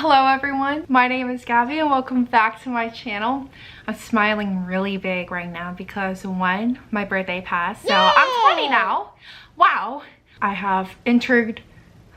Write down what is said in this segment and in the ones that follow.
Hello everyone, my name is Gabby and welcome back to my channel. I'm smiling really big right now because one, my birthday passed, so I'm 20 now. Wow, I have entered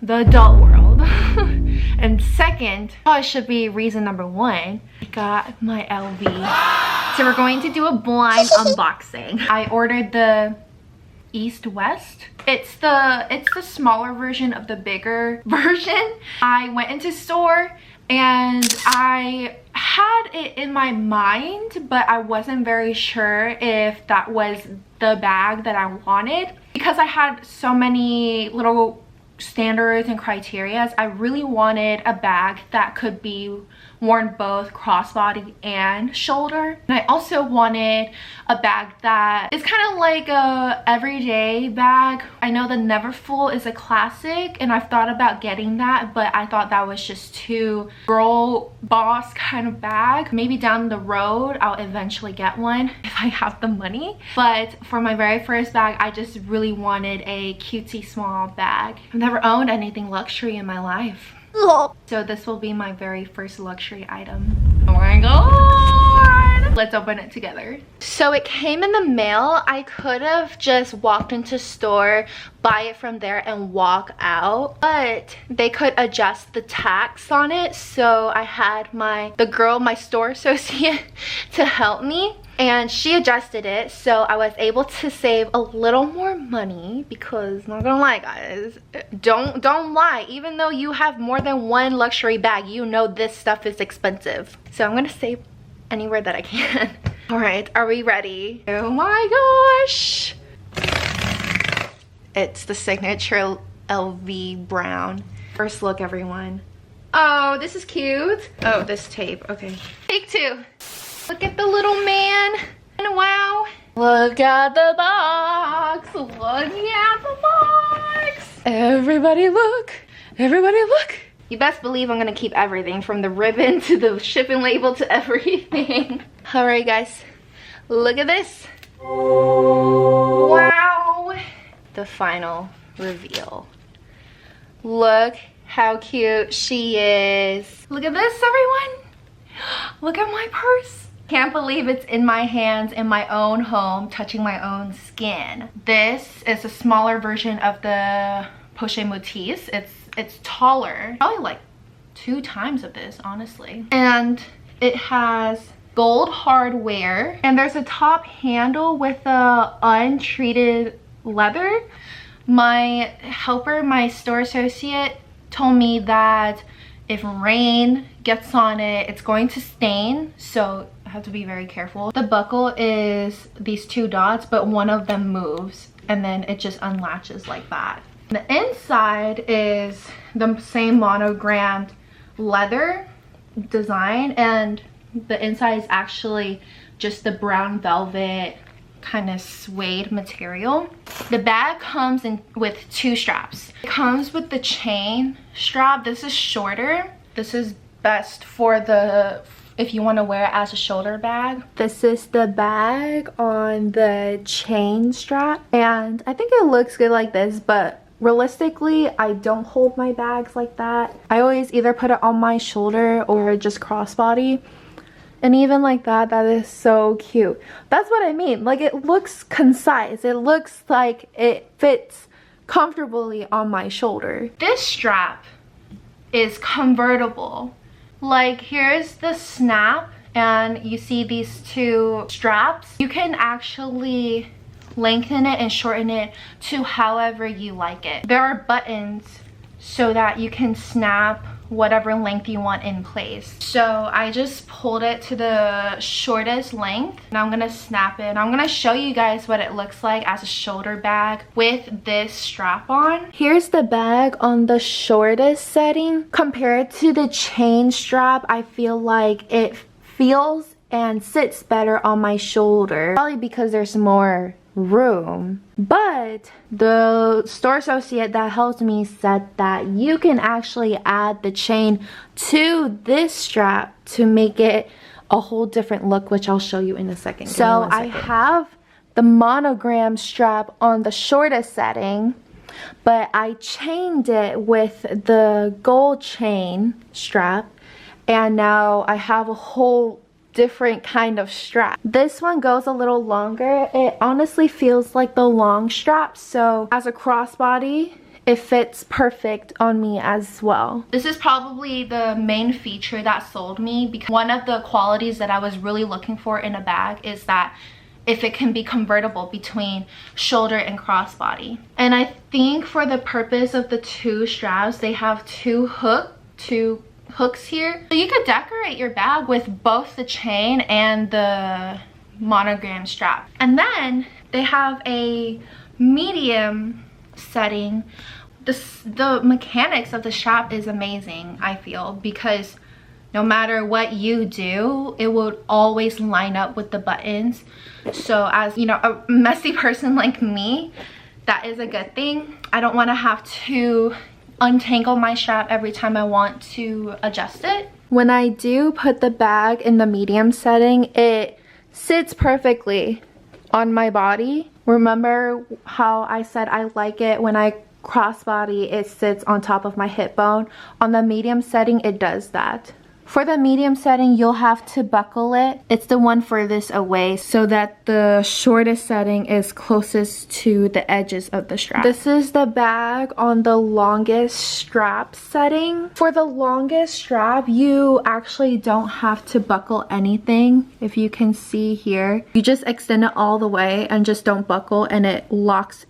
the adult world. And second, probably should be reason number one, I got my LV. So we're going to do a blind unboxing. I ordered the East West. It's the smaller version of the bigger version. I went into store and I had it in my mind, but I wasn't very sure if that was the bag that I wanted because I had so many little standards and criterias. I really wanted a bag that could be worn both crossbody and shoulder, and I also wanted a bag that is kind of like a everyday bag. I know the Neverfull is a classic and I've thought about getting that, but I thought that was just too girl boss kind of bag. Maybe down the road I'll eventually get one if I have the money, but for my very first bag I just really wanted a cutesy small bag. I've never owned anything luxury in my life. So this will be my very first luxury item. Oh my god! Let's open it together. So it came in the mail. I could have just walked into store, buy it from there and walk out, but they could adjust the tax on it. So I had my store associate to help me, and she adjusted it, so I was able to save a little more money because, not gonna lie guys, don't lie, even though you have more than one luxury bag, you know this stuff is expensive. So I'm gonna save anywhere that I can. All right, are we ready? Oh my gosh. It's the signature LV brown. First look, everyone. Oh, this is cute. Oh, this tape, okay. Take two. Look at the little man, and wow. Look at the box, look at the box. Everybody look, everybody look. You best believe I'm gonna keep everything from the ribbon to the shipping label to everything. All right guys, look at this. Wow. The final reveal. Look how cute she is. Look at this, everyone. Look at my purse. Can't believe it's in my hands in my own home, touching my own skin. This is a smaller version of the Pochette Métis. It's taller, probably like 2 times of this, honestly. And it has gold hardware, and there's a top handle with a untreated leather. My helper, my store associate, told me that if rain gets on it, it's going to stain, so I have to be very careful. The buckle is these 2 dots, but one of them moves and then it just unlatches like that. The inside is the same monogrammed leather design, and the inside is actually just the brown velvet kind of suede material. The bag comes in with 2 straps. It comes with the chain strap. This is shorter. This is best for if you want to wear it as a shoulder bag. This is the bag on the chain strap, and I think it looks good like this, but realistically I don't hold my bags like that. I always either put it on my shoulder or just crossbody, and even like that, that is so cute. That's what I mean, like it looks concise, it looks like it fits comfortably on my shoulder. This strap is convertible. Like, here's the snap, and you see these 2 straps. You can actually lengthen it and shorten it to however you like it. There are buttons so that you can snap whatever length you want in place. So I just pulled it to the shortest length, and I'm gonna snap it. I'm gonna show you guys what it looks like as a shoulder bag with this strap on. Here's the bag on the shortest setting. Compared to the chain strap, I feel like it feels and sits better on my shoulder, probably because there's more room. But the store associate that helped me said that you can actually add the chain to this strap to make it a whole different look, which I'll show you in a second. So I have the monogram strap on the shortest setting, but I chained it with the gold chain strap and now I have a whole different kind of strap. This one goes a little longer. It honestly feels like the long strap, so as a crossbody it fits perfect on me as well. This is probably the main feature that sold me, because one of the qualities that I was really looking for in a bag is that if it can be convertible between shoulder and crossbody. And I think for the purpose of the two straps, they have two hooks here. So you could decorate your bag with both the chain and the monogram strap. And then they have a medium setting. The mechanics of the strap is amazing, I feel, because no matter what you do, it will always line up with the buttons. So as you know, a messy person like me, that is a good thing. I don't want to have to untangle my strap every time I want to adjust it. When I do put the bag in the medium setting, it sits perfectly on my body. Remember how I said I like it when I crossbody, it sits on top of my hip bone? On the medium setting, it does that. For the medium setting, you'll have to buckle it. It's the one furthest away so that the shortest setting is closest to the edges of the strap. This is the bag on the longest strap setting. For the longest strap, you actually don't have to buckle anything. If you can see here, you just extend it all the way and just don't buckle, and it locks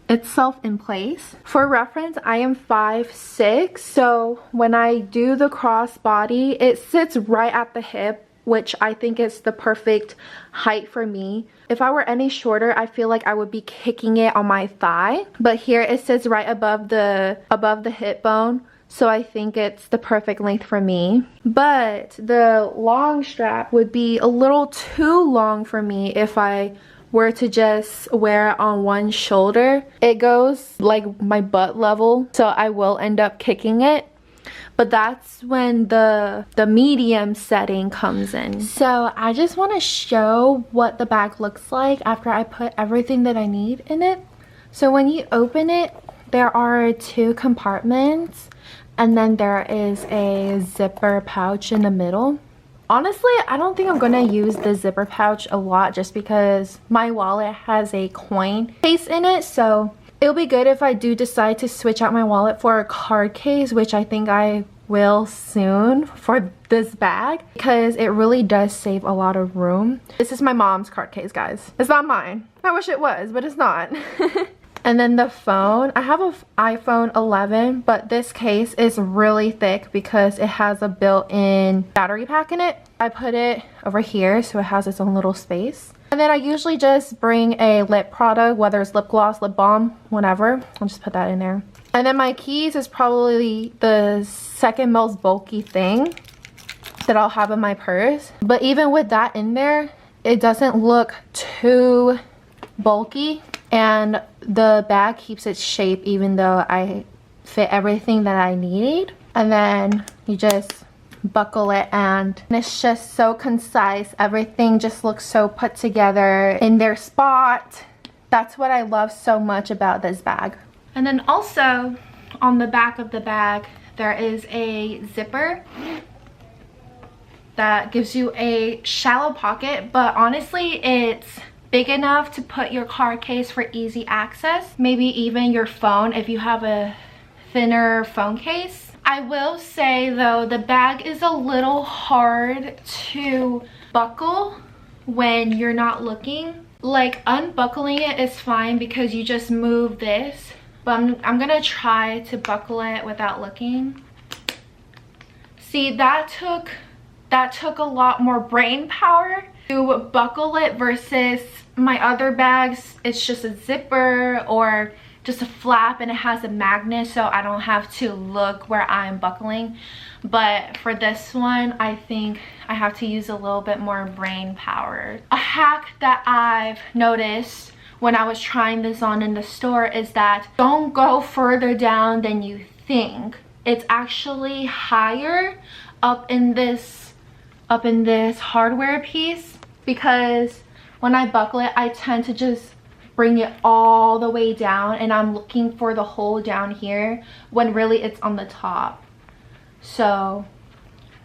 itself in place. For reference, I am 5'6", so when I do the crossbody, it sits right at the hip, which I think is the perfect height for me. If I were any shorter, I feel like I would be kicking it on my thigh, but here it sits right above the hip bone, so I think it's the perfect length for me. But the long strap would be a little too long for me if I were to just wear it on one shoulder. It goes like my butt level, so I will end up kicking it. But that's when the medium setting comes in. So I just want to show what the bag looks like after I put everything that I need in it. So when you open it, there are two compartments, and then there is a zipper pouch in the middle. Honestly, I don't think I'm gonna use the zipper pouch a lot just because my wallet has a coin case in it, so it'll be good if I do decide to switch out my wallet for a card case, which I think I will soon for this bag, because it really does save a lot of room. This is my mom's card case, guys. It's not mine. I wish it was, but it's not. And then the phone, I have an iPhone 11, but this case is really thick because it has a built-in battery pack in it. I put it over here so it has its own little space. And then I usually just bring a lip product, whether it's lip gloss, lip balm, whatever. I'll just put that in there. And then my keys is probably the second most bulky thing that I'll have in my purse. But even with that in there, it doesn't look too bulky. And the bag keeps its shape even though I fit everything that I need. And then you just buckle it, and it's just so concise. Everything just looks so put together in their spot. That's what I love so much about this bag. And then also on the back of the bag, there is a zipper that gives you a shallow pocket, but honestly it's big enough to put your card case for easy access, maybe even your phone if you have a thinner phone case. I will say though, the bag is a little hard to buckle when you're not looking. Like, unbuckling it is fine because you just move this, but I'm gonna try to buckle it without looking. See, that took a lot more brain power to buckle it versus my other bags. It's just a zipper or just a flap and it has a magnet, so I don't have to look where I'm buckling. But for this one, I think I have to use a little bit more brain power. A hack that I've noticed when I was trying this on in the store is that don't go further down than you think. It's actually higher up in this hardware piece, because when I buckle it, I tend to just bring it all the way down and I'm looking for the hole down here when really it's on the top. So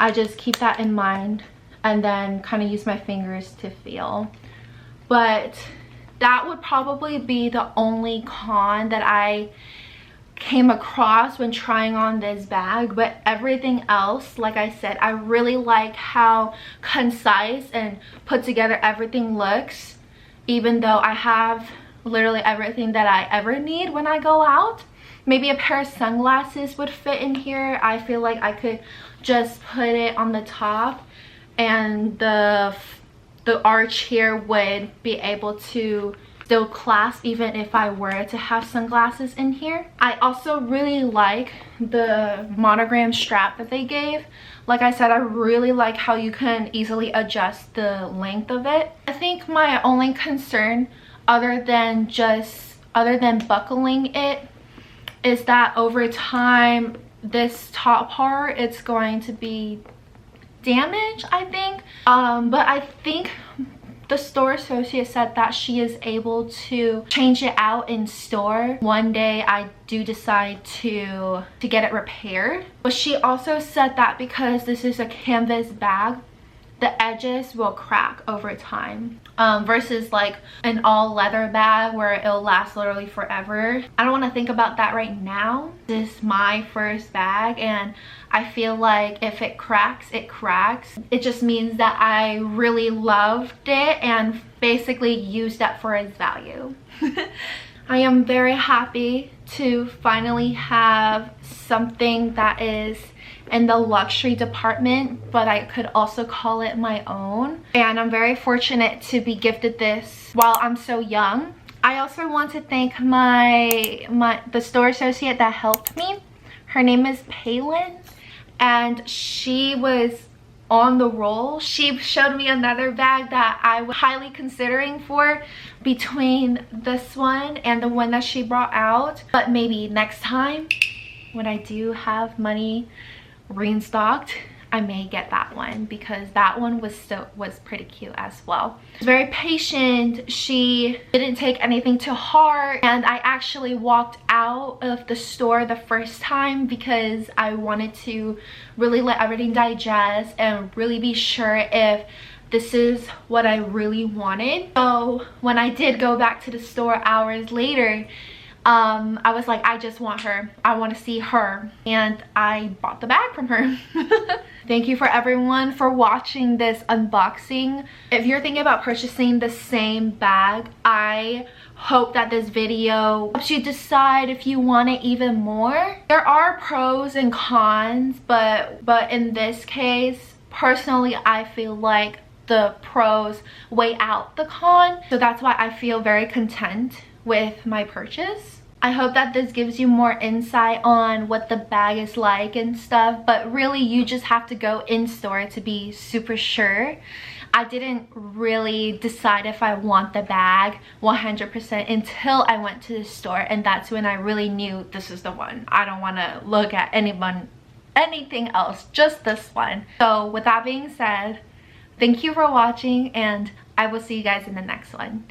I just keep that in mind and then kind of use my fingers to feel. But that would probably be the only con that I came across when trying on this bag. But everything else, like I said, I really like how concise and put together everything looks, even though I have literally everything that I ever need when I go out. Maybe a pair of sunglasses would fit in here. I feel like I could just put it on the top and the arch here would be able to still clasp even if I were to have sunglasses in here. I also really like the monogram strap that they gave. Like I said, I really like how you can easily adjust the length of it. I think my only concern other than buckling it is that over time this top part, it's going to be damaged, I think. But I think the store associate said that she is able to change it out in store. One day I do decide to get it repaired. But she also said that because this is a canvas bag, the edges will crack over time, versus like an all leather bag where it'll last literally forever. I don't want to think about that right now. This is my first bag and I feel like if it cracks, it cracks. It just means that I really loved it and basically used that for its value. I am very happy to finally have something that is in the luxury department, but I could also call it my own. And I'm very fortunate to be gifted this while I'm so young. I also want to thank the store associate that helped me. Her name is Palin, and she was on the roll. She showed me another bag that I was highly considering for between this one and the one that she brought out. But maybe next time when I do have money restocked, I may get that one because that one was pretty cute as well. She was very patient. She didn't take anything to heart, and I actually walked out of the store the first time because I wanted to really let everything digest and really be sure if this is what I really wanted. So when I did go back to the store hours later, I was like, I just want her. I want to see her. And I bought the bag from her. Thank you for everyone for watching this unboxing. If you're thinking about purchasing the same bag, I hope that this video helps you decide if you want it even more. There are pros and cons, but in this case, personally, I feel like the pros weigh out the con. So that's why I feel very content with my purchase. I hope that this gives you more insight on what the bag is like and stuff, but really you just have to go in store to be super sure. I didn't really decide if I want the bag 100% until I went to the store, and that's when I really knew this is the one. I don't want to look at anything else, just this one. So with that being said, thank you for watching and I will see you guys in the next one.